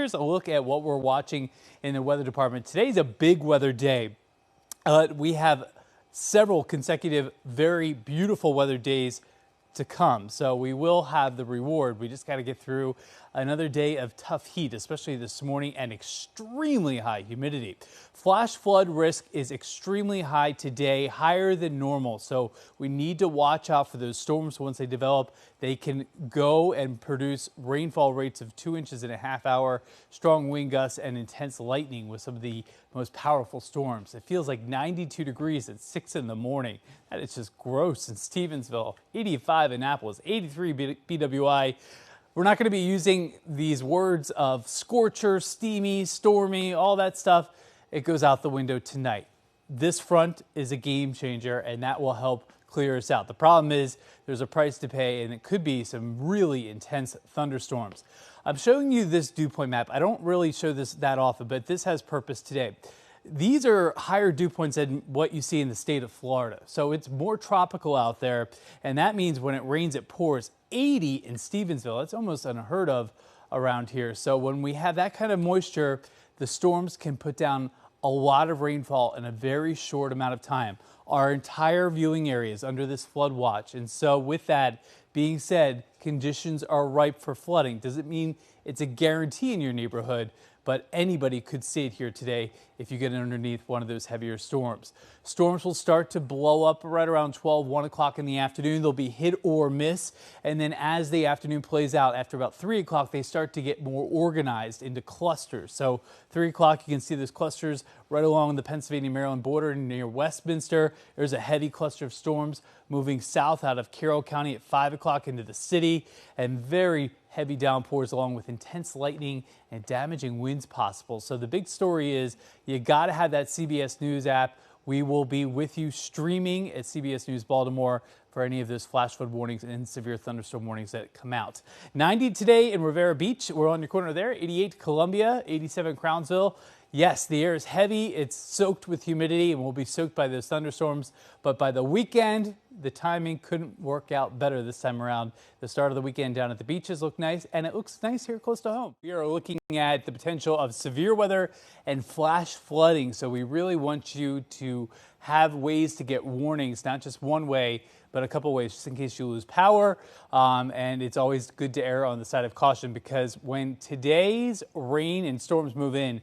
here's a look at what we're watching in the weather department. Today's a big weather day. We have several consecutive very beautiful weather days to come. So we will have the reward. We just got to get through another day of tough heat, especially this morning, and extremely high humidity. Flash flood risk is extremely high today, higher than normal. So we need to watch out for those storms. Once they develop, they can go and produce rainfall rates of 2 inches in a half hour, strong wind gusts, and intense lightning with some of the most powerful storms. It feels like 92 degrees at 6 in the morning. That is just gross in Stevensville. 85 in Annapolis, 83 BWI. We're not going to be using these words of scorcher, steamy, stormy, all that stuff. It goes out the window tonight. This front is a game changer, and that will help clear us out. The problem is there's a price to pay, and it could be some really intense thunderstorms. I'm showing you this dew point map. I don't really show this that often, but this has purpose today. These are higher dew points than what you see in the state of Florida. So it's more tropical out there, and that means when it rains, it pours. 80 in Stevensville. It's almost unheard of around here. So when we have that kind of moisture, the storms can put down a lot of rainfall in a very short amount of time. Our entire viewing area is under this flood watch. And so with that being said, conditions are ripe for flooding. Doesn't mean it's a guarantee in your neighborhood, but anybody could see it here today if you get underneath one of those heavier storms. Storms will start to blow up right around 1 o'clock in the afternoon. They'll be hit or miss. And then as the afternoon plays out, after about 3 o'clock, they start to get more organized into clusters. So 3 o'clock, you can see those clusters right along the Pennsylvania-Maryland border near Westminster. There's a heavy cluster of storms moving south out of Carroll County at 5 o'clock into the city, and very heavy downpours along with intense lightning and damaging winds possible. So the big story is you got to have that CBS News app. We will be with you streaming at CBS News Baltimore for any of those flash flood warnings and severe thunderstorm warnings that come out. 90 today in Rivera Beach. We're on your corner there. 88 Columbia, 87 Crownsville. Yes, the air is heavy. It's soaked with humidity and will be soaked by those thunderstorms. But by the weekend, the timing couldn't work out better this time around. The start of the weekend down at the beaches look nice, and it looks nice here close to home. We are looking at the potential of severe weather and flash flooding. So we really want you to have ways to get warnings, not just one way, but a couple ways, just in case you lose power. And it's always good to err on the side of caution, because when today's rain and storms move in,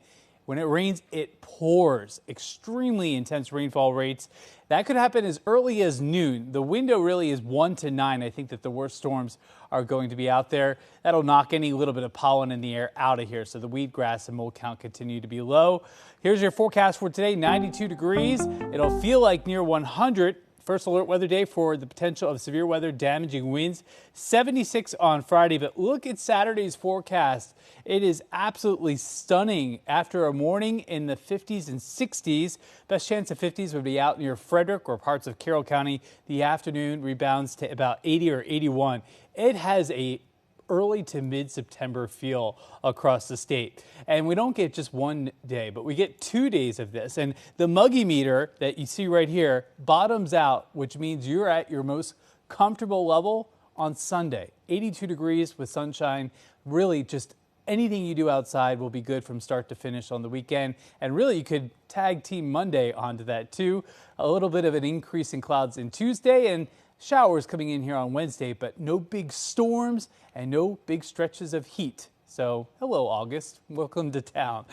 when it rains, it pours. Extremely intense rainfall rates. That could happen as early as noon. The window really is 1 to 9. I think that the worst storms are going to be out there. That'll knock any little bit of pollen in the air out of here. So the weed, grass, and mold count continue to be low. Here's your forecast for today. 92 degrees. It'll feel like near 100. First alert weather day for the potential of severe weather, damaging winds. 76 on Friday, but look at Saturday's forecast. It is absolutely stunning. After a morning in the 50s and 60s, best chance of 50s would be out near Frederick or parts of Carroll County. The afternoon rebounds to about 80 or 81. It has a early to mid-September feel across the state. And we don't get just one day, but we get 2 days of this. And the muggy meter that you see right here bottoms out, which means you're at your most comfortable level on Sunday. 82 degrees with sunshine. Really just anything you do outside will be good from start to finish on the weekend. And really you could tag Team Monday onto that too. A little bit of an increase in clouds in Tuesday, and showers coming in here on Wednesday, but no big storms and no big stretches of heat. So hello, August. Welcome to town.